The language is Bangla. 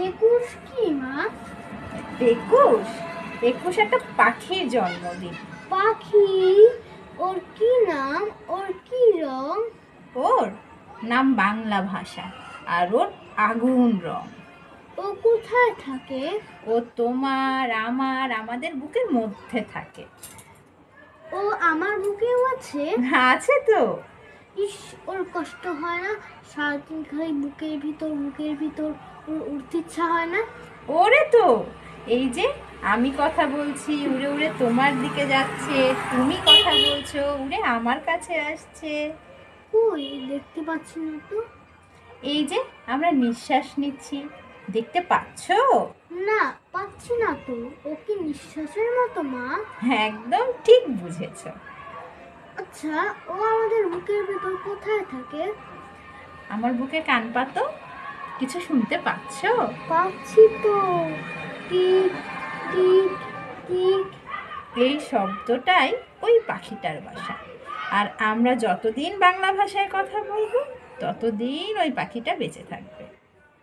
একুশ কি মা? একুশ? একুশ একটা পাখির জন্মদিন। পাখি? ওর কি নাম, ওর কি রং? ওর নাম বাংলা ভাষা, আর ওর আগুন রং। ও কোথায় থাকে? ও তোমার, আমার, আমাদের বুকের মধ্যে থাকে। ও আমার বুকেও আছে? আছে তো। ইস, ওর কষ্ট হয় না? সারাদিন খালি বুকের ভিতর বুকের ভিতর, ওর উঠতে ইচ্ছা হয় না? ওরে তো, এই যে আমি কথা বলছি উড়ে উড়ে তোমার দিকে যাচ্ছে, তুমি কথা বলছো উড়ে আমার কাছে আসছে। কই দেখতে পাচ্ছি না তো। এই যে আমরা নিঃশ্বাস নিচ্ছি, দেখতে পাচ্ছো? না, পাচ্ছি না তো। ও কি নিঃশ্বাসের মতো মা? একদম ঠিক বুঝেছো। আচ্ছা, ও আমাদের বুকের ভিতর কোথায় থাকে? আমার বুকে কান পাতো, কিছু শুনতে পাচ্ছো? পাচ্ছি তো। Tick tick tick. এই শব্দটাই ওই পাখিটার বাসা। আর আমরা যতদিন বাংলা ভাষায় কথা বলবো ততদিন ওই পাখিটা বেঁচে থাকবে।